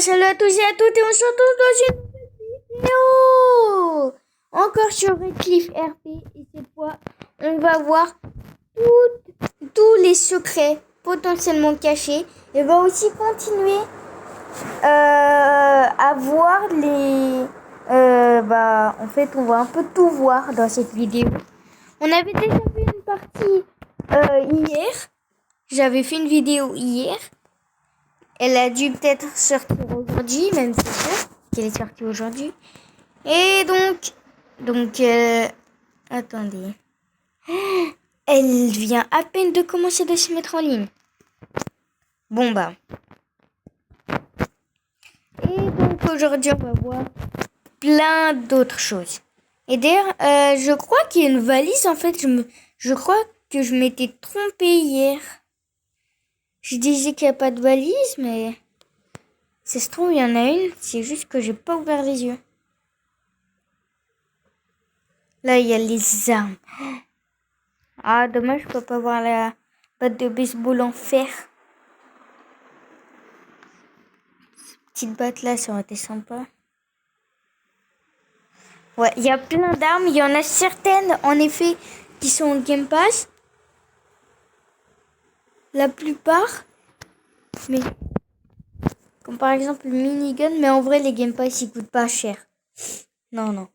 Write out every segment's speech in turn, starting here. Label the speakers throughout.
Speaker 1: salut à tous et à toutes et on se retrouve dans une nouvelle vidéo. Encore sur Redcliffe RP et cette fois on va voir tous les secrets potentiellement cachés et on va aussi continuer à voir les... en fait on va un peu tout voir dans cette vidéo. On avait déjà fait une partie hier. J'avais fait une vidéo hier. Elle a dû peut-être sortir aujourd'hui, même c'est sûr qu'elle est sortie aujourd'hui. Et donc, attendez. Elle vient à peine de commencer de se mettre en ligne. Bon bah. Et donc aujourd'hui, on va voir plein d'autres choses. Et d'ailleurs, je crois qu'il y a une valise. En fait, je crois que je m'étais trompée hier. Je disais qu'il n'y a pas de valise, mais ça se trouve, il y en a une. C'est juste que j'ai pas ouvert les yeux. Là, il y a les armes. Ah, dommage, je peux pas voir la batte de baseball en fer. Cette petite batte là, ça aurait été sympa. Ouais, il y a plein d'armes. Il y en a certaines, en effet, qui sont en Game Pass. La plupart. Mais, comme par exemple le minigun. Mais en vrai, les Game Pass, ils coûtent pas cher. Non, non.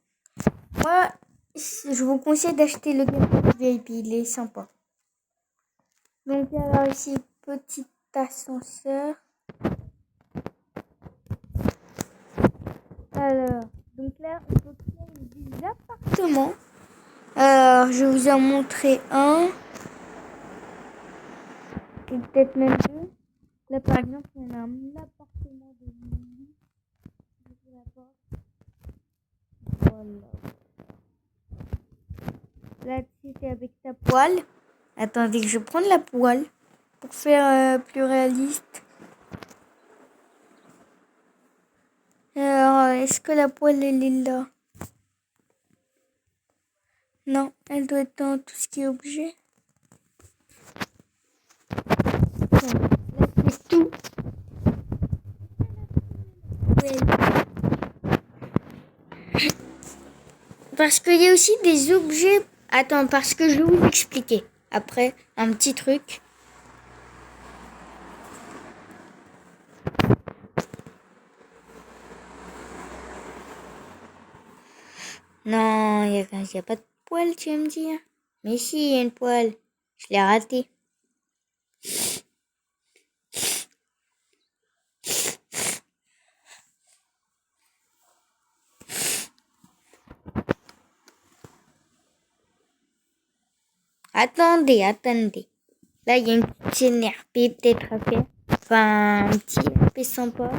Speaker 1: Moi, je vous conseille d'acheter le Game Pass VIP. Il est sympa. Donc, il y a aussi petit ascenseur. Alors, donc là, on peut créer des appartements. Alors, je vous en montrer un. Ou peut-être même deux. Là, par exemple, on a un appartement de Lily. Voilà. Là, c'est avec ta poêle. Attendez, je vais prendre la poêle pour faire plus réaliste. Alors, est-ce que la poêle, elle est là? Non, elle doit être dans tout ce qui est objet. Voilà. Là, c'est tout. Parce qu'il y a aussi des objets... Attends, parce que je vais vous expliquer. Après, un petit truc. Non, il n'y a pas de poêle, tu vas me dire. Mais si, il y a une poêle. Je l'ai raté. Attendez. Là, il y a une petite chaîne RP peut-être à faire. Enfin, un petit RP sympa.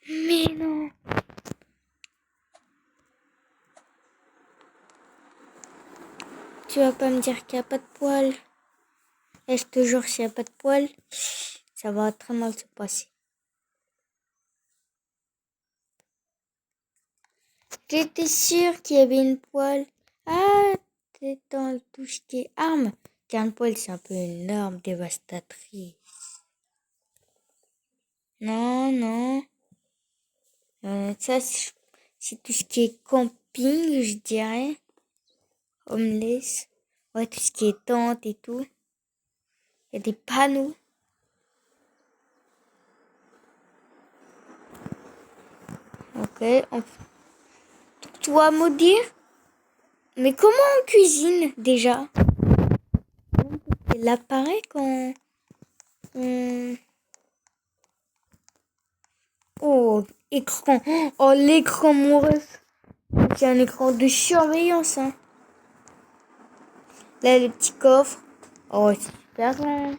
Speaker 1: Mais non. Tu vas pas me dire qu'il n'y a pas de poêle. Et je te jure, s'il n'y a pas de poêle, ça va très mal se passer. J'étais sûre qu'il y avait une poêle. Ah, c'est dans tout ce qui est armes. Car une poêle, c'est un peu une arme dévastatrice. Non. Ça, c'est tout ce qui est camping, je dirais. Homeless. Ouais, tout ce qui est tente et tout. Il y a des panneaux. Ok. Toi, maudire. Mais comment on cuisine déjà? Il apparaît quand on... Oh, écran. Oh, l'écran, mon ref. C'est un écran de surveillance, hein. Là, le petit coffre. Oh, c'est super grand.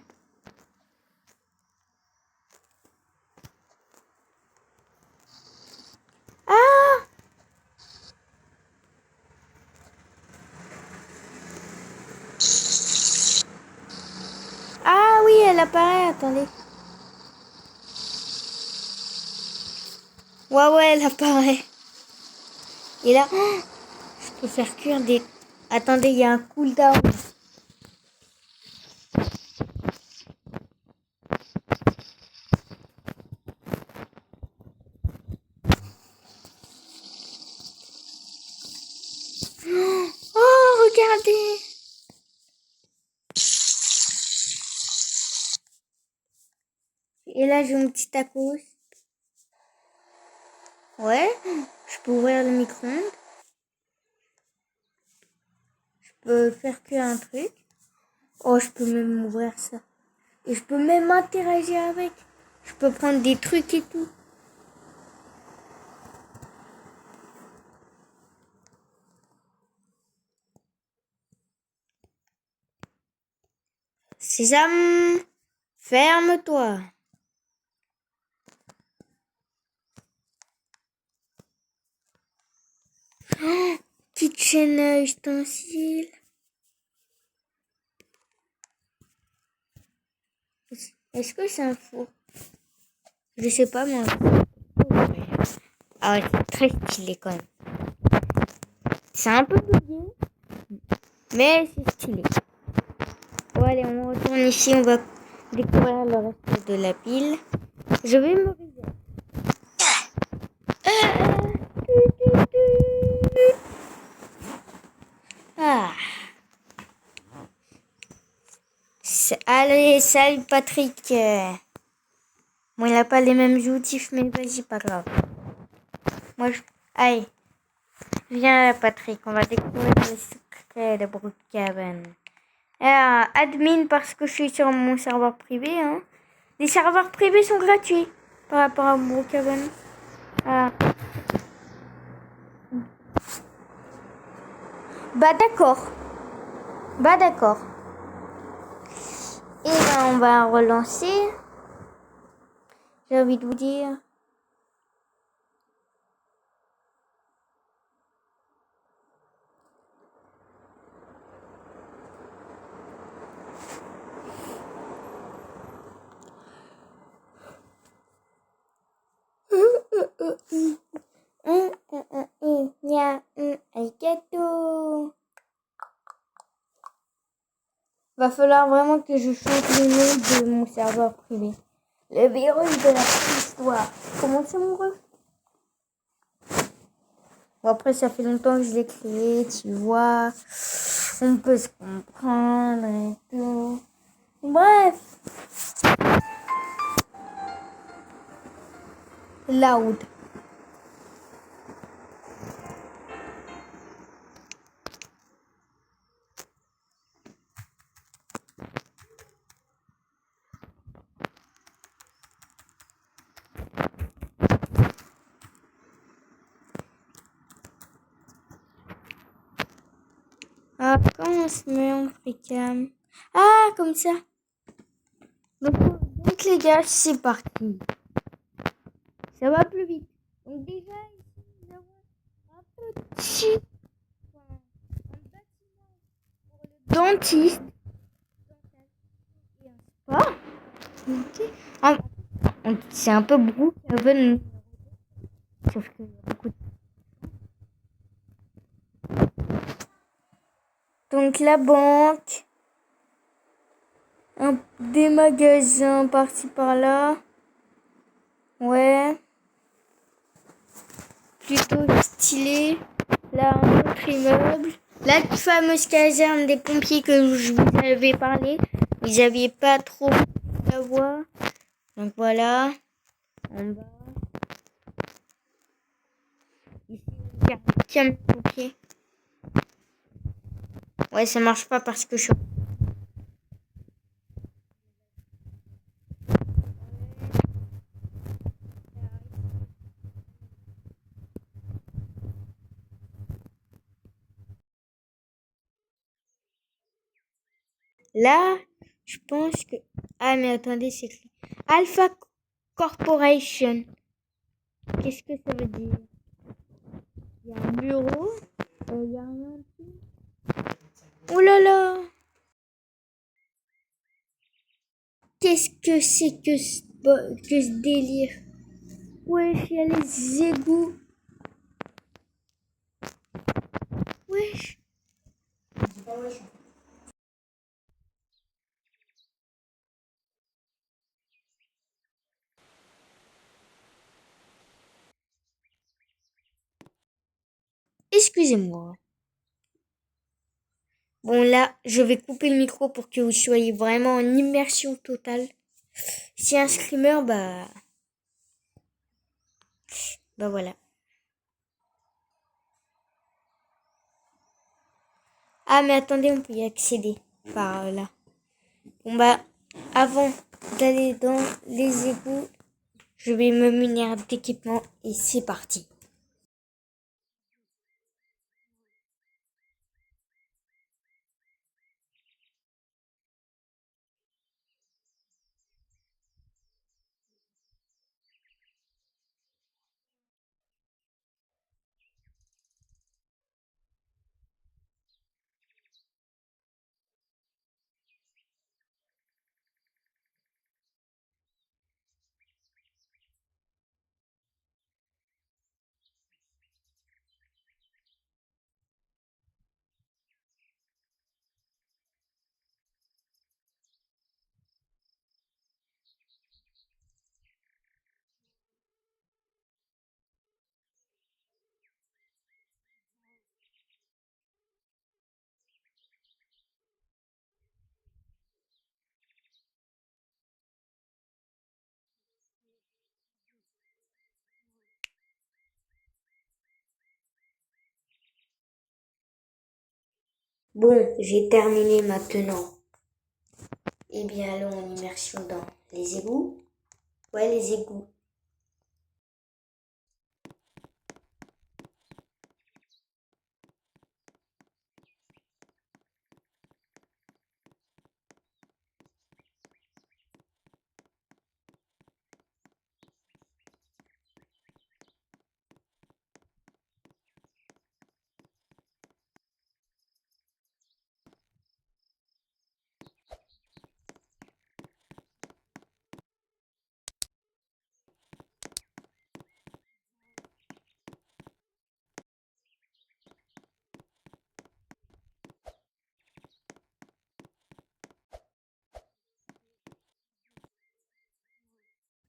Speaker 1: Ah! Ah oui, elle apparaît, attendez. Ouais, elle apparaît. Et là, je peux faire cuire des... Attendez, il y a un cooldown. Et là, j'ai mon petit tacos. Ouais, je peux ouvrir le micro-ondes. Je peux faire cuire un truc. Oh, je peux même ouvrir ça. Et je peux même interagir avec. Je peux prendre des trucs et tout. Sésame, ferme-toi. Oh, petite chaîne à ustensiles. Est-ce que c'est un four? Je sais pas, moi. Ah ouais, c'est très stylé quand même. C'est un peu bugué, mais c'est stylé. Bon, allez, on retourne ici, on va découvrir le reste de la pile. Je vais me réveiller. Ah. Allez, salut Patrick. Bon, il n'a pas les mêmes outils, mais vas-y, pas grave. Moi, allez, viens là, Patrick, on va découvrir les secrets de Brookhaven. Alors, admin parce que je suis sur mon serveur privé. Hein. Les serveurs privés sont gratuits par rapport à Brookhaven. Ah. Bah d'accord. Bah d'accord. Et là, on va relancer. J'ai envie de vous dire. Arigato. Va falloir vraiment que je change le nom de mon serveur privé. Le virus de la préhistoire. Comment c'est mon ref? Bon, après, ça fait longtemps que je l'ai créé, tu vois. On peut se comprendre et tout. Bref. Loud. Ah, comment on se met en freecam? Ah, comme ça. Donc les gars, c'est parti. Ça va plus vite. Donc déjà, ici, nous avons un petit un bâtiment pour le dentiste. Ah, ok. Ah, c'est un peu Brookhaven. Sauf qu'il y a beaucoup de... Donc la banque. Des magasins par-ci par-là. Ouais. Plutôt stylé. Là, un autre immeuble. La fameuse caserne des pompiers que je vous avais parlé. Vous n'aviez pas trop la voir. Donc voilà. En bas. Ici, il y a un camion de pompiers. Ouais, ça marche pas parce que je suis... Là, je pense que... Ah, mais attendez, c'est écrit Alpha Corporation. Qu'est-ce que ça veut dire? Il y a un bureau. Il y a rien dessus. Oh là là! Qu'est-ce que c'est que ce délire? Wesh, il y a les égouts. Wesh. Excusez-moi. Bon là, je vais couper le micro pour que vous soyez vraiment en immersion totale. Si un screamer, bah voilà. Ah, mais attendez, on peut y accéder par là. Bon, avant d'aller dans les égouts, je vais me munir d'équipement et c'est parti. Bon, j'ai terminé maintenant. Eh bien, allons en immersion dans les égouts. Ouais, les égouts.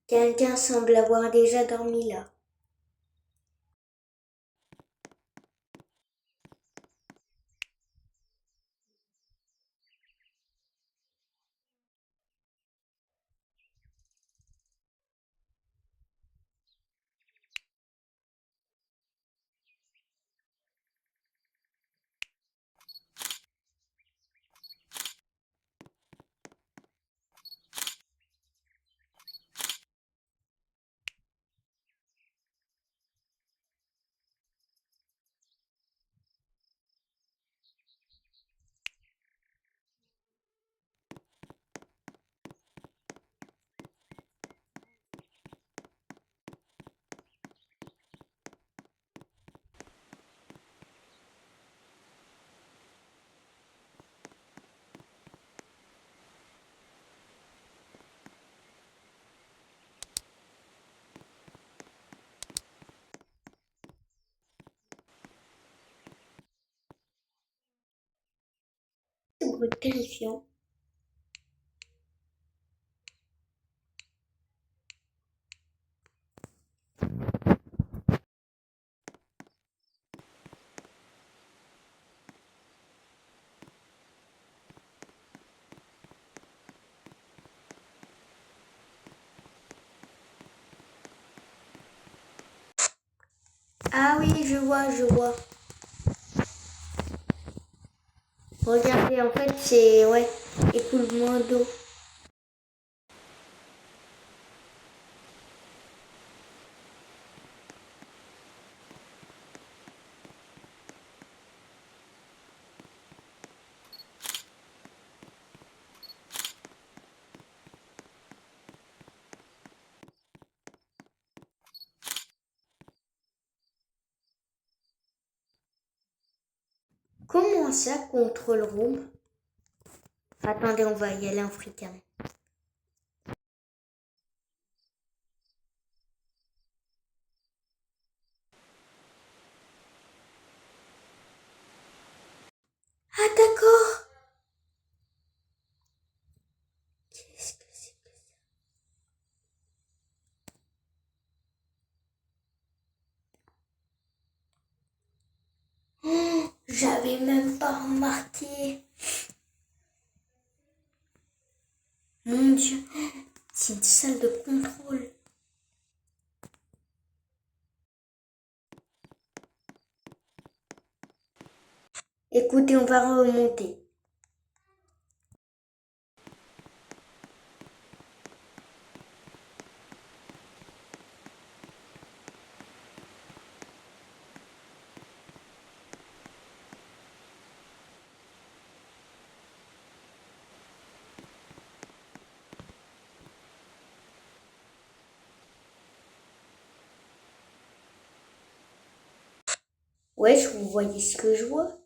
Speaker 1: Quelqu'un semble avoir déjà dormi là. Ce bruit terrifiant. Ah oui, je vois, je vois. Regardez, en fait, c'est, ouais, écoulement d'eau. Comment ça, contrôle room? Attendez, on va y aller en fricam. Ah d'accord. Qu'est-ce que c'est que ça? Oh, j'avais même pas remarqué. Mon Dieu, C'est une salle de contrôle. Écoutez, on va remonter. Wesh, vous voyez ce que je vois?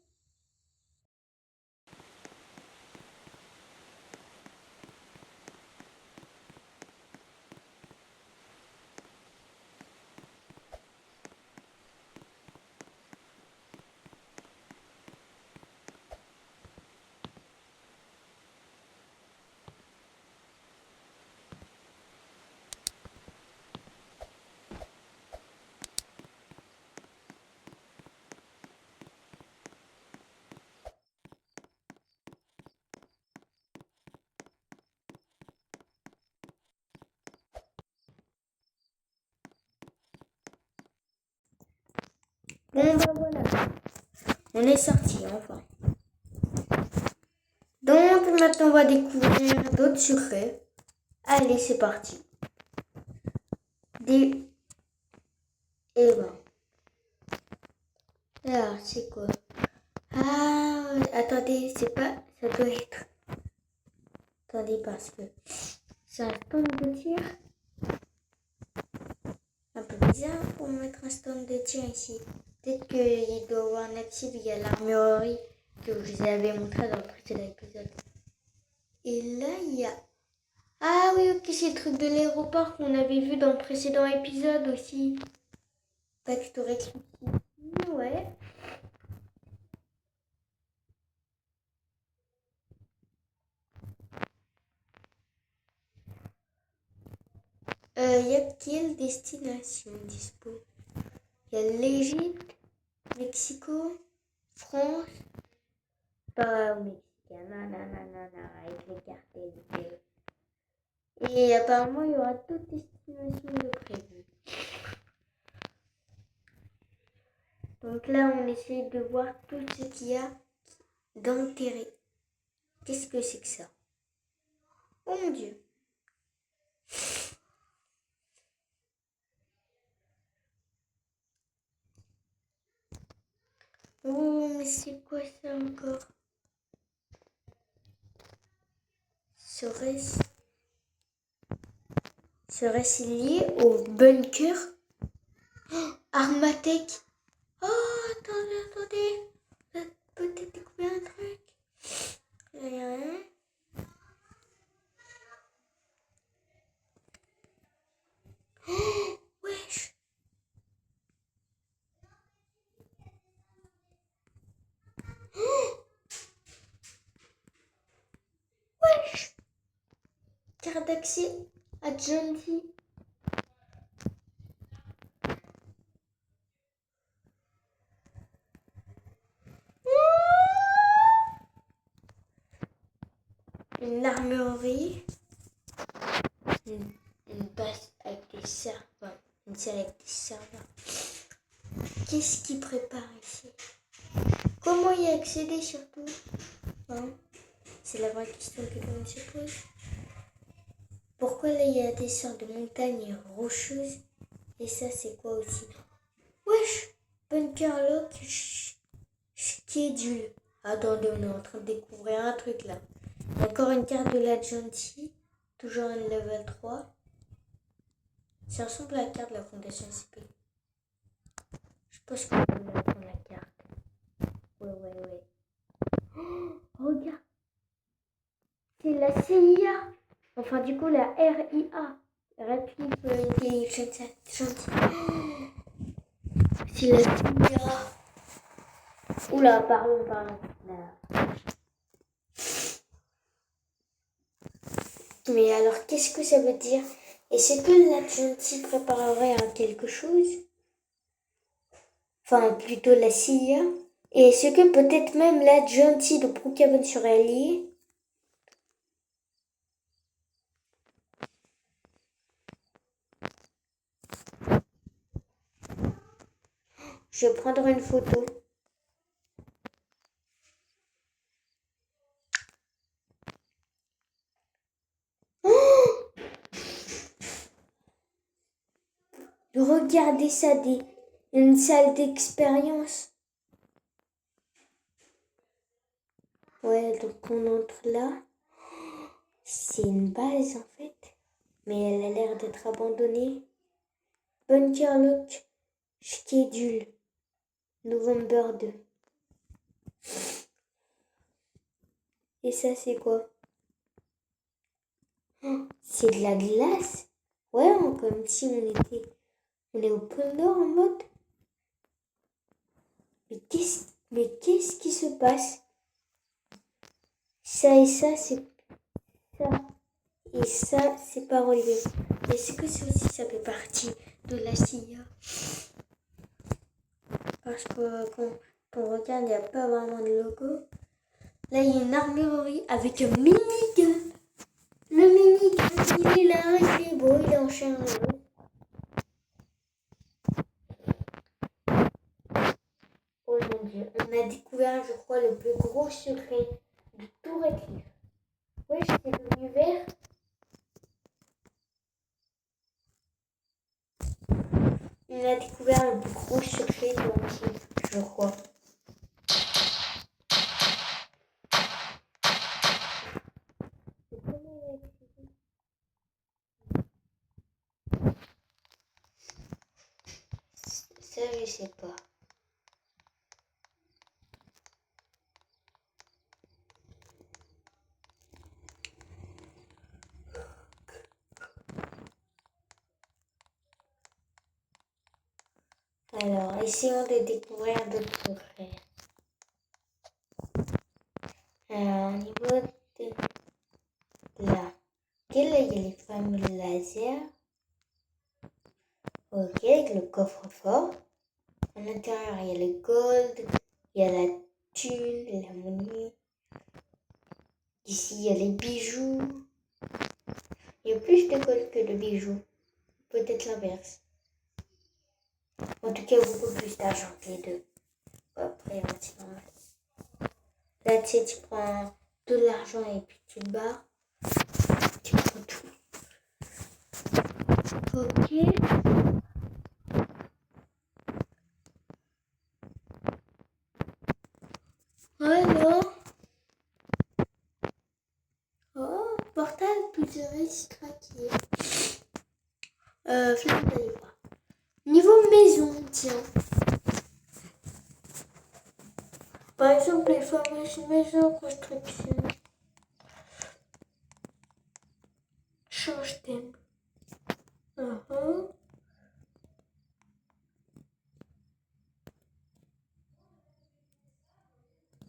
Speaker 1: Bon, ben voilà. On est sorti, enfin. Donc, maintenant, on va découvrir d'autres secrets. Allez, c'est parti. Et ben. Alors, c'est quoi? Ah, attendez, c'est pas... Ça doit être... Attendez, parce que... C'est un stand de tir. Un peu bizarre pour mettre un stand de tir ici. Peut-être qu'il doit y avoir un actif. Il y a l'armurerie que je vous avais montré dans le précédent épisode. Et là, il y a... Ah oui, ok, c'est le truc de l'aéroport qu'on avait vu dans le précédent épisode aussi. Factory ici, ouais. Y a quelle destination dispo? Il y a l'Égypte, Mexico, France, pas au Mexique, nanana, avec les cartes et les pays. Et apparemment, il y aura d'autres destinations de prévues. Donc là, on essaie de voir tout ce qu'il y a d'enterré. Qu'est-ce que c'est que ça? Oh mon Dieu! Oh, mais c'est quoi ça encore? Serait-ce lié au bunker? Oh, Armatech. Oh, attendez. Peut-être découvert un truc. Rien. Oh, wesh. Oh, wesh. Carte d'accès à Genty. Une armurerie. Une base avec des serveurs. Une salle avec des serveurs. Qu'est-ce qu'il prépare ici? Comment y accéder surtout? Hein? C'est la vraie question que l'on se pose. Pourquoi là il y a des sortes de montagnes rocheuses? Et ça c'est quoi aussi? Wesh! Bunker lock schedule. Attendez, on est en train de découvrir un truc là. Encore une carte de la Genty. Toujours un level 3. Ça ressemble à la carte de la Fondation SCP. Je pense qu'on peut la prendre la carte. Ouais. Oh, regarde! C'est la CIA! Enfin, du coup, la RIA. Rapid Intelligence Agency. C'est la CIA. Oula, pardon. Là. Mais alors, qu'est-ce que ça veut dire? Est-ce que la Genty préparerait à quelque chose? Enfin, plutôt la CIA. Et est-ce que peut-être même la Genty de Brookhaven serait alliée? Je vais prendre une photo. Oh, regardez ça, une salle d'expérience. Ouais, donc on entre là. C'est une base en fait, mais elle a l'air d'être abandonnée. Bunker Lock Schedule, November 2. Et ça, c'est quoi? Oh, c'est de la glace? Ouais, comme si on est au pôle Nord en mode. Mais qu'est-ce qui se passe? Ça et ça, c'est ça. Et ça, c'est pas relié. Est-ce que ça aussi, ça fait partie de la CIA? Parce que quand on regarde, il n'y a pas vraiment de logo. Là, il y a une armurerie avec un minigun. Le minigun, il est là, il est beau, il est en charge. Oh mon Dieu, on a découvert, je crois, le plus gros secret de tout Redcliffe. Oui, c'est devenu vert. On a découvert le plus gros secret de Redcliffe, je crois. Ça, je sais pas. Alors, essayons de découvrir d'autres secrets. Alors, au niveau de là, il y a les fameux lasers. Ok, avec le coffre-fort. À l'intérieur, il y a le gold, il y a la thune, la monnaie. Ici, il y a les bijoux. Il y a plus de gold que de bijoux. Peut-être l'inverse. En tout cas, beaucoup plus d'argent que les deux. Après, c'est normal. Là, tu sais, tu prends de l'argent et puis tu te barres. Tu prends tout. Ok. Alors. Oh, portal, plusieurs risques craqués. Flamme de livre. Niveau maison, tiens. Par exemple, les formations maison, construction. Change thème.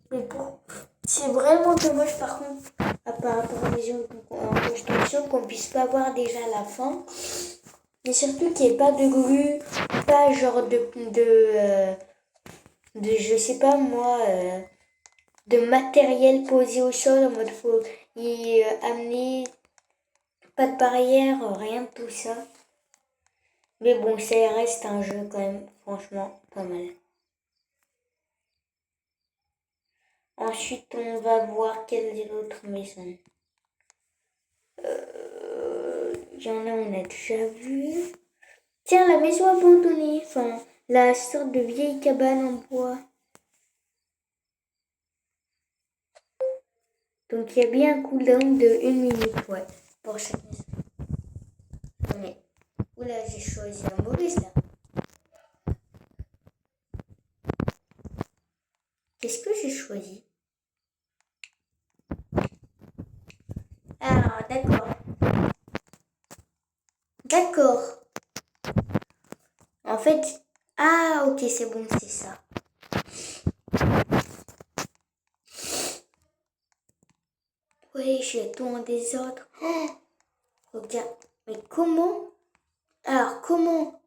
Speaker 1: Mais pour... C'est vraiment dommage par contre, par rapport aux maisons en construction, qu'on puisse pas voir déjà la fin. Mais surtout qu'il n'y ait pas de grue, pas genre de je sais pas moi, de matériel posé au sol en mode faut y amener, pas de barrière, rien de tout ça. Mais bon, ça reste un jeu quand même, franchement, pas mal. Ensuite, on va voir quelles autres maisons. Il y en a, on a déjà vu. Tiens, la maison abandonnée, enfin, la sorte de vieille cabane en bois. Donc, il y a bien un cooldown de 1 minute, ouais, pour chaque maison. Mais, oula, j'ai choisi la mauvaise, là. Qu'est-ce que j'ai choisi? Alors, d'accord. D'accord. En fait, ah, ok, c'est bon, c'est ça. Oui, j'ai tout en désordre. Oh, regarde, mais comment? Alors, comment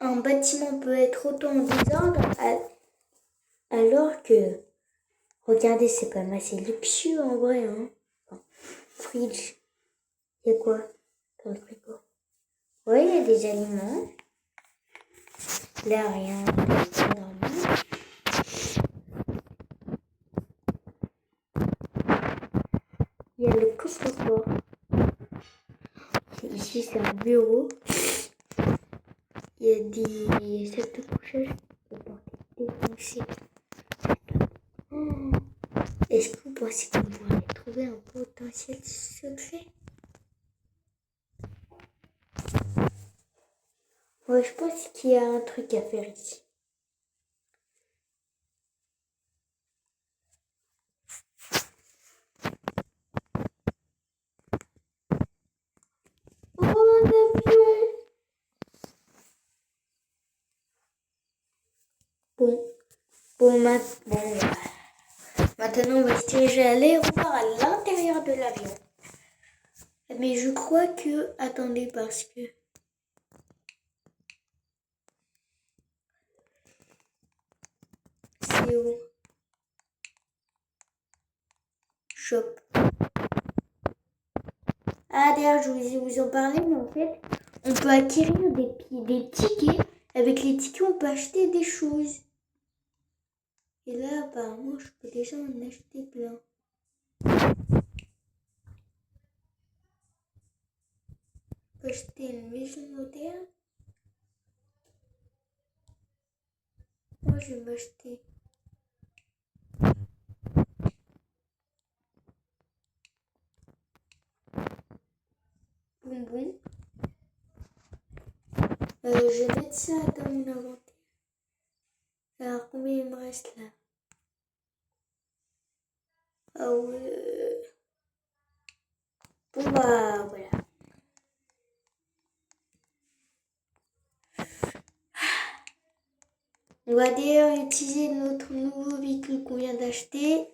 Speaker 1: un bâtiment peut être autant en désordre alors que... Regardez, c'est quand même assez luxueux en vrai, hein. Enfin, fridge. Il y a quoi dans le frigo? Oui, il y a des aliments. Là, rien de normal. Il y a le coffre-fort. Ici, c'est un bureau. Il y a des sacs de couchage pour porter des pensées. Est-ce que vous pensez qu'on pourrait trouver un potentiel secret? Ouais, je pense qu'il y a un truc à faire ici. Oh, un avion! Bon, maintenant on va se diriger à l'aéroport à l'intérieur de l'avion. Mais je crois que... Attendez, parce que... C'est où? Shop. Ah, d'ailleurs, je vous en parlais, mais en fait, on peut acquérir des tickets. Avec les tickets, on peut acheter des choses. Et là, apparemment, je peux déjà en acheter plein. Je peux acheter une maison moderne. Moi, je vais m'acheter. Bonbons. Je vais mettre ça dans mon inventaire. Alors, combien il me reste là? Ah ouais. Bon, bah, voilà. On va d'ailleurs utiliser notre nouveau véhicule qu'on vient d'acheter.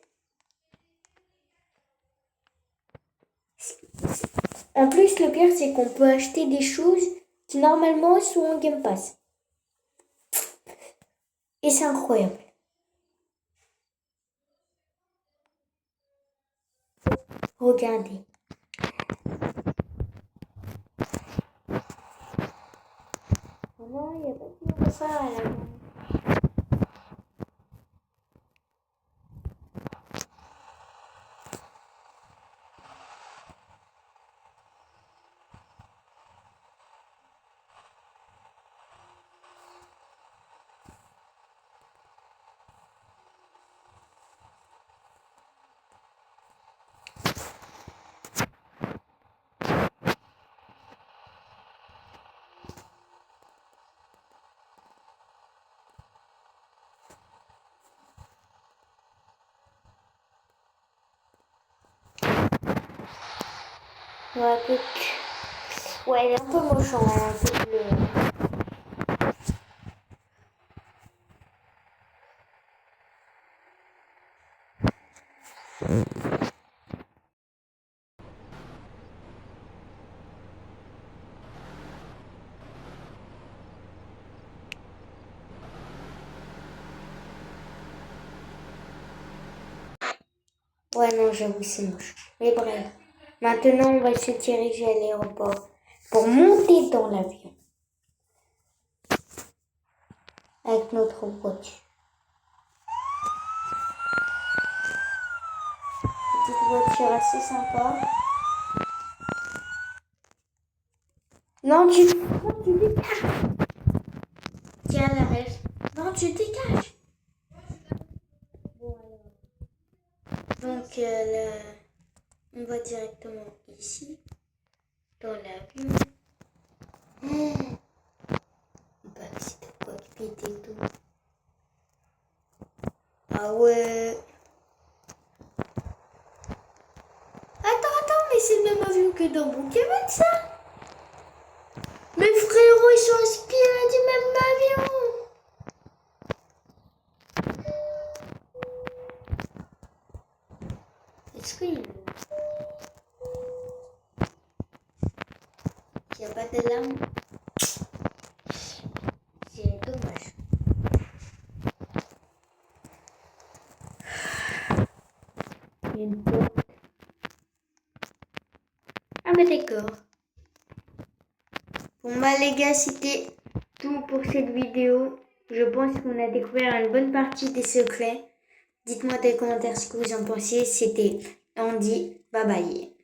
Speaker 1: En plus, le pire, c'est qu'on peut acheter des choses qui normalement sont en Game Pass. Et c'est incroyable. Regardez. Non, il n'y a pas de ça à la main. Ouais, ouais, il est un peu moche, un peu bleu. Ouais, non, j'avoue, c'est moche. Mais bref. Maintenant, on va se diriger à l'aéroport pour monter dans l'avion. Avec notre voiture. Petite voiture assez sympa. Non, tu dégages. Tiens, la reste. Non, tu dégages. Bon, alors. Donc, là, on va directement ici, dans l'avion. Bah, c'est le cockpit et tout. Ah ouais. Attends, mais c'est le même avion que dans Pokémon, ça. Mes frérots, ils sont inspirés du même avion. Est-ce qu'il n'y a pas de larmes? C'est dommage. Il y a une porte. Ah, mais d'accord. Bon, bah, les gars, c'était tout pour cette vidéo. Je pense qu'on a découvert une bonne partie des secrets. Dites-moi dans les commentaires ce que vous en pensez. C'était Andy. Bye bye.